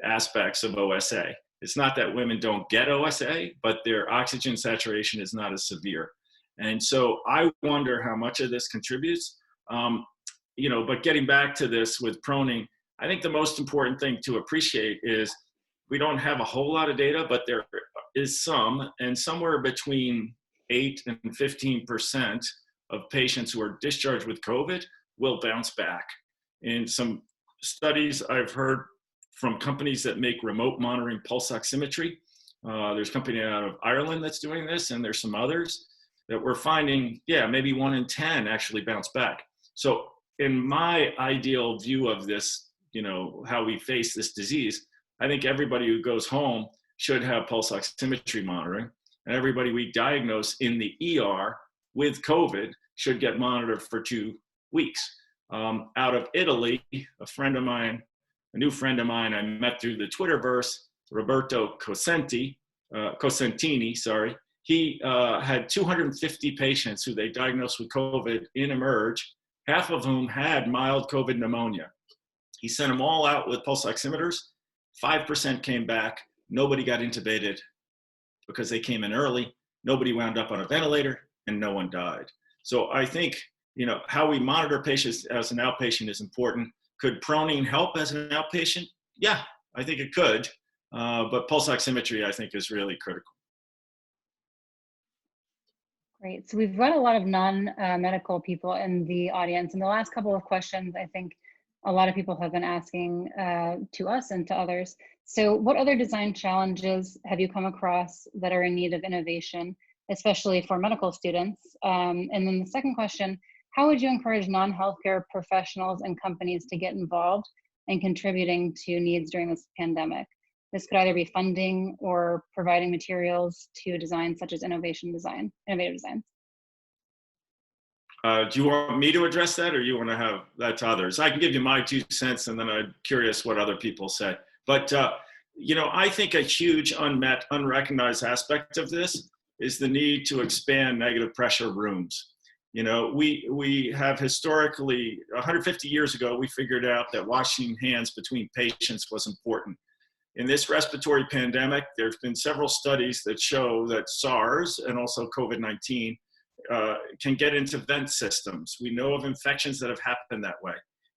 aspects of OSA. It's not that women don't get OSA, but their oxygen saturation is not as severe. And so I wonder how much of this contributes. But getting back to this with proning, I think the most important thing to appreciate is we don't have a whole lot of data, but there is some, and somewhere between 8 and 15% of patients who are discharged with COVID will bounce back. In some studies I've heard from companies that make remote monitoring pulse oximetry, there's a company out of Ireland that's doing this, and there's some others that we're finding, maybe 1 in 10 actually bounce back. So in my ideal view of this, how we face this disease, I think everybody who goes home should have pulse oximetry monitoring, and everybody we diagnose in the ER with COVID should get monitored for 2 weeks. Out of Italy, a new friend of mine I met through the Twitterverse, Roberto Cosentini, he had 250 patients who they diagnosed with COVID in Emerge, half of whom had mild COVID pneumonia. He sent them all out with pulse oximeters. 5% came back. Nobody got intubated because they came in early. Nobody wound up on a ventilator, and no one died. So I think, how we monitor patients as an outpatient is important. Could proning help as an outpatient? Yeah, I think it could. But pulse oximetry, I think, is really critical. Great. So we've got a lot of non-medical people in the audience. In the last couple of questions, I think a lot of people have been asking to us and to others. So what other design challenges have you come across that are in need of innovation, especially for medical students? And then the second question, how would you encourage non-healthcare professionals and companies to get involved in contributing to needs during this pandemic? This could either be funding or providing materials to design such as innovative designs. Do you want me to address that, or you want to have that to others? I can give you my 2 cents, and then I'm curious what other people say. But, I think a huge unmet, unrecognized aspect of this is the need to expand negative pressure rooms. We have historically, 150 years ago, we figured out that washing hands between patients was important. In this respiratory pandemic, there's been several studies that show that SARS and also COVID-19 can get into vent systems. We know of infections that have happened that way.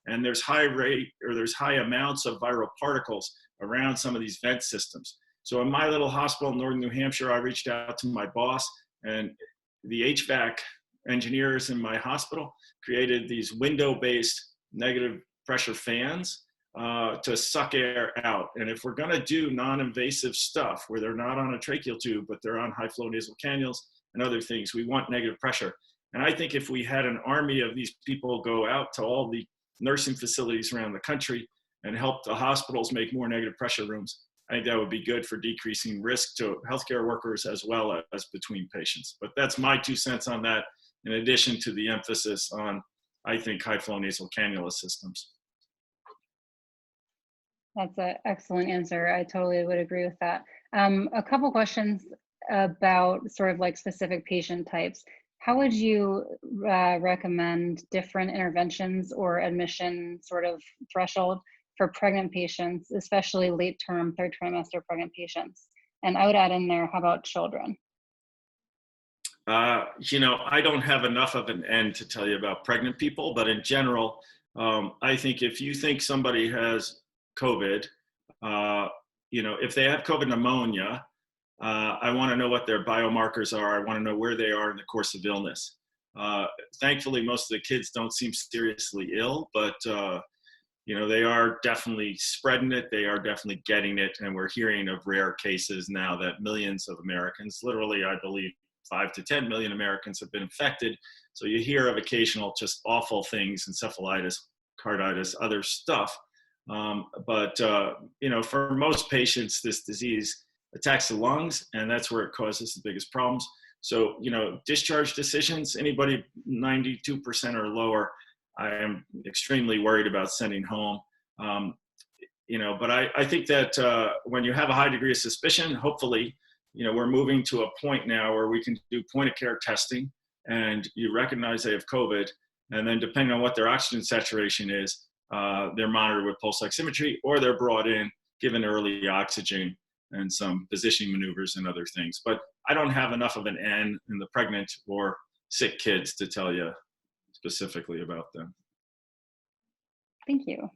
And there's high amounts of viral particles around some of these vent systems. So in my little hospital in northern New Hampshire, I reached out to my boss, and the HVAC engineers in my hospital created these window-based negative pressure fans to suck air out. And if we're gonna do non-invasive stuff where they're not on a tracheal tube, but they're on high flow nasal cannulas and other things, we want negative pressure. And I think if we had an army of these people go out to all the nursing facilities around the country and help the hospitals make more negative pressure rooms, I think that would be good for decreasing risk to healthcare workers as well as between patients. But that's my 2 cents on that, in addition to the emphasis on, I think, high flow nasal cannula systems. That's an excellent answer. I totally would agree with that. A couple questions about sort of like specific patient types. How would you recommend different interventions or admission sort of threshold for pregnant patients, especially late term, 3rd trimester pregnant patients? And I would add in there, how about children? I don't have enough of an end to tell you about pregnant people, but in general, I think if you think somebody has COVID, if they have COVID pneumonia, I want to know what their biomarkers are. I want to know where they are in the course of illness. Thankfully, most of the kids don't seem seriously ill, but they are definitely spreading it. They are definitely getting it. And we're hearing of rare cases now that millions of Americans, literally, I believe 5 to 10 million Americans have been infected. So you hear of occasional just awful things, encephalitis, carditis, other stuff. But for most patients, this disease attacks the lungs, and that's where it causes the biggest problems. So, discharge decisions, anybody 92% or lower, I am extremely worried about sending home. but I think that when you have a high degree of suspicion, hopefully, we're moving to a point now where we can do point of care testing, and you recognize they have COVID, and then depending on what their oxygen saturation is, they're monitored with pulse oximetry, or they're brought in, given early oxygen and some positioning maneuvers and other things. But I don't have enough of an N in the pregnant or sick kids to tell you specifically about them. Thank you.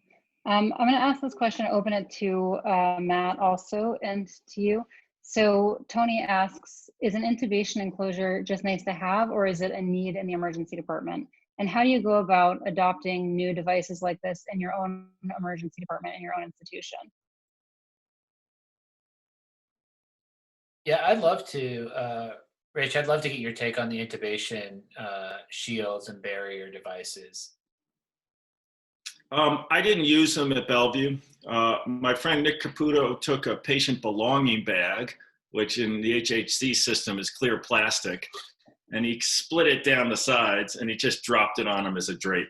I'm going to ask this question, open it to Matt also, and to you. So Tony asks, is an intubation enclosure just nice to have, or is it a need in the emergency department? And how do you go about adopting new devices like this in your own emergency department, in your own institution? Yeah, I'd love to, Rich, I'd love to get your take on the intubation shields and barrier devices. I didn't use them at Bellevue. My friend Nick Caputo took a patient belonging bag, which in the HHC system is clear plastic, and he split it down the sides and he just dropped it on him as a drape.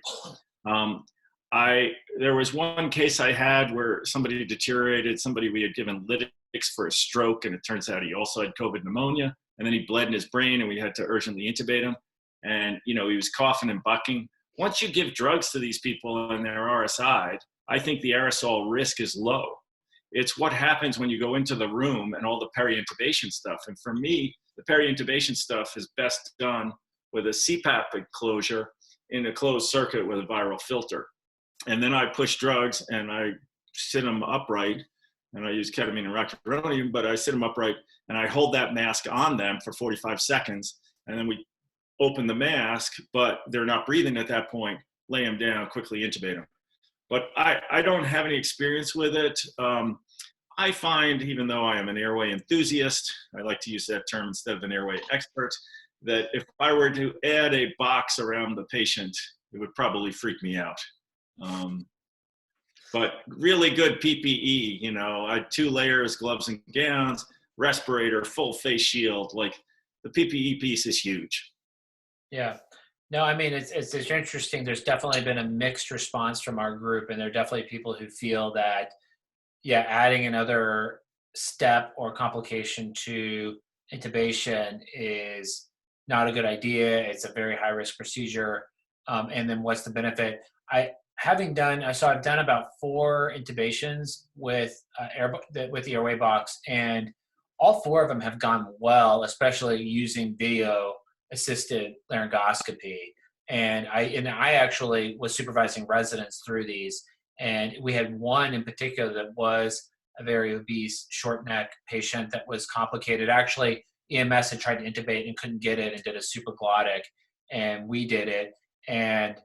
There was one case I had where somebody deteriorated, somebody we had given lytics for a stroke, and it turns out he also had COVID pneumonia, and then he bled in his brain and we had to urgently intubate him. And, he was coughing and bucking. Once you give drugs to these people and they're RSI'd, I think the aerosol risk is low. It's what happens when you go into the room and all the peri-intubation stuff. And for me, the peri-intubation stuff is best done with a CPAP enclosure in a closed circuit with a viral filter. And then I push drugs and I sit them upright, and I use ketamine and rocuronium, but I sit them upright and I hold that mask on them for 45 seconds. And then we open the mask, but they're not breathing at that point, lay them down, quickly intubate them. But I don't have any experience with it. I find, even though I am an airway enthusiast, I like to use that term instead of an airway expert, that if I were to add a box around the patient, it would probably freak me out. But really good PPE, I had 2 layers, gloves and gowns, respirator, full face shield. Like, the PPE piece is huge. Yeah. No, I mean, it's interesting. There's definitely been a mixed response from our group, and there are definitely people who feel that, yeah, adding another step or complication to intubation is not a good idea. It's a very high risk procedure. And then what's the benefit? I've done about 4 intubations with the airway box, and all 4 of them have gone well, especially using video assisted laryngoscopy. And I actually was supervising residents through these, and we had one in particular that was a very obese short neck patient that was complicated. Actually, EMS had tried to intubate and couldn't get it and did a supraglottic, and we did it. And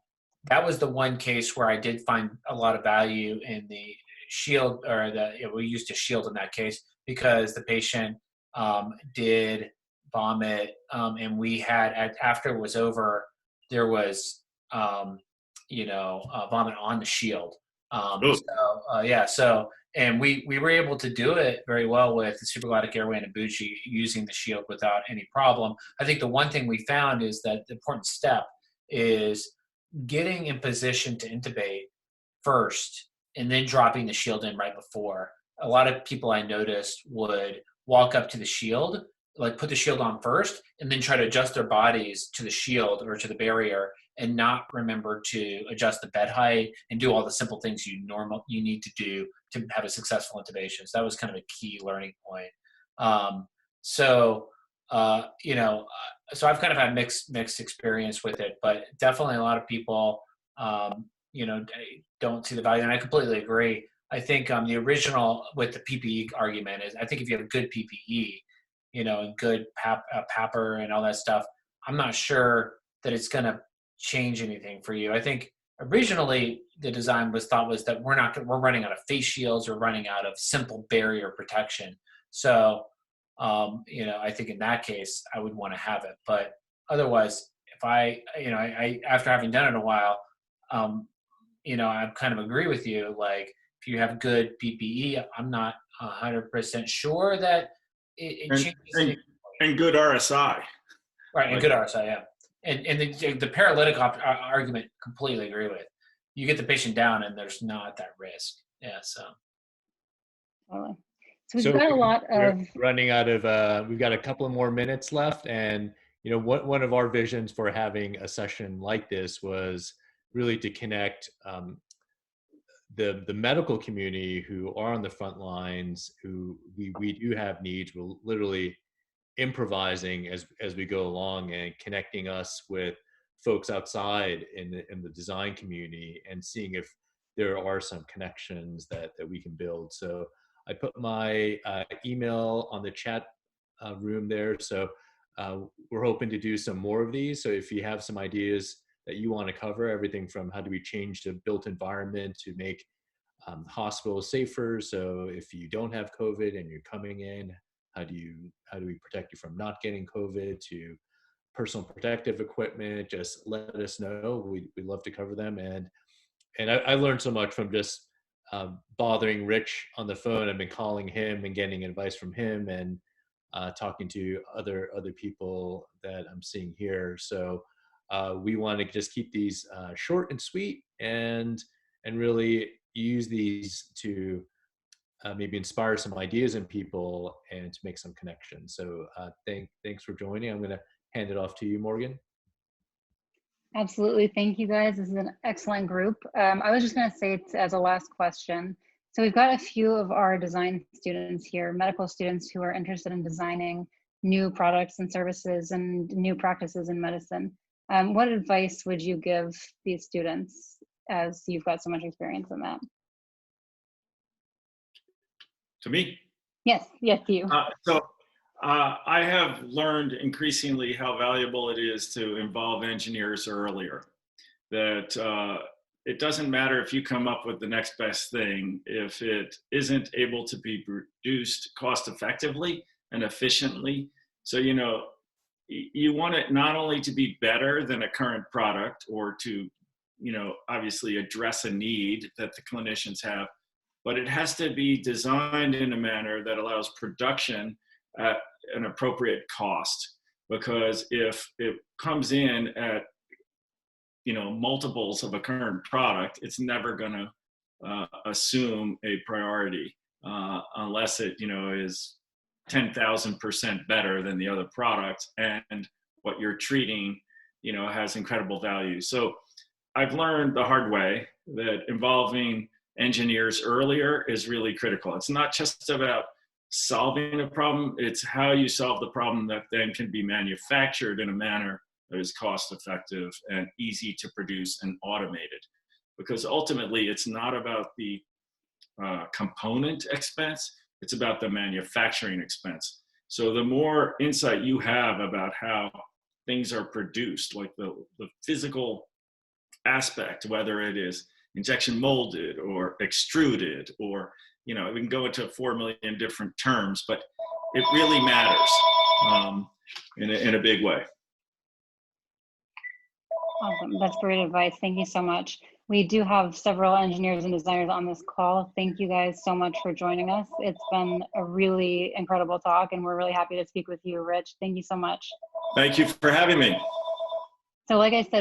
that was the one case where I did find a lot of value in the shield, or we used a shield in that case, because the patient did vomit, and we had, after it was over, there was vomit on the shield. And we were able to do it very well with the supraglottic airway and Ibushi using the shield without any problem. I think the one thing we found is that the important step is getting in position to intubate first and then dropping the shield in right before. A lot of people I noticed would walk up to the shield, like put the shield on first, and then try to adjust their bodies to the shield or to the barrier, and not remember to adjust the bed height and do all the simple things you need to do to have a successful intubation. So that was kind of a key learning point. So I've kind of had mixed experience with it, but definitely a lot of people, don't see the value, and I completely agree. I think the original with the PPE argument is, I think if you have good PPE, and good PAPR and all that stuff, I'm not sure that it's going to change anything for you. I think originally the design was that we're running out of face shields, or running out of simple barrier protection. So, I think in that case I would want to have it, but otherwise, if I after having done it a while, I kind of agree with you. Like, if you have good PPE, I'm not 100% sure that it changes anything. And good RSI. Right, and good RSI, yeah. And the paralytic argument, completely agree with. You get the patient down and there's not that risk. Yeah, so. Totally. So we've So got a lot we're of, running out of, we've got a couple of more minutes left. And, one of our visions for having a session like this was really to connect the medical community who are on the front lines, who we do have needs. We're literally improvising as we go along and connecting us with folks outside in the design community and seeing if there are some connections that we can build. So I put my email on the chat room there. So we're hoping to do some more of these. So if you have some ideas that you want to cover, everything from how do we change the built environment to make hospitals safer. So if you don't have COVID and you're coming in, how do we protect you from not getting COVID, to personal protective equipment? Just let us know. We love to cover them. And I learned so much from just bothering Rich on the phone. I've been calling him and getting advice from him, and talking to other people that I'm seeing here. So we want to just keep these short and sweet, and really use these to maybe inspire some ideas in people and to make some connections. So thanks for joining. I'm going to hand it off to you, Morgan. absolutely. Thank you guys. This is an excellent group. I was just going to say as a last question. So we've got a few of our design students here, medical students who are interested in designing new products and services and new practices in medicine. What advice would you give these students, as you've got so much experience in that? To me? Yes, you. I have learned increasingly how valuable it is to involve engineers earlier. That it doesn't matter if you come up with the next best thing, if it isn't able to be produced cost effectively and efficiently. So, you want it not only to be better than a current product, or to, obviously address a need that the clinicians have, but it has to be designed in a manner that allows production at an appropriate cost. Because if it comes in at, multiples of a current product, it's never going to assume a priority unless it, is 10,000% better than the other product, and what you're treating, has incredible value. So I've learned the hard way that involving engineers earlier is really critical. It's not just about solving a problem, it's how you solve the problem that then can be manufactured in a manner that is cost effective and easy to produce and automated. Because ultimately it's not about the component expense, it's about the manufacturing expense. So the more insight you have about how things are produced, like the physical aspect, whether it is injection molded or extruded, or, we can go into 4 million different terms, but it really matters in a big way. Awesome. That's great advice. Thank you so much. We do have several engineers and designers on this call. Thank you guys so much for joining us. It's been a really incredible talk, and we're really happy to speak with you, Rich. Thank you so much. Thank you for having me. So like I said,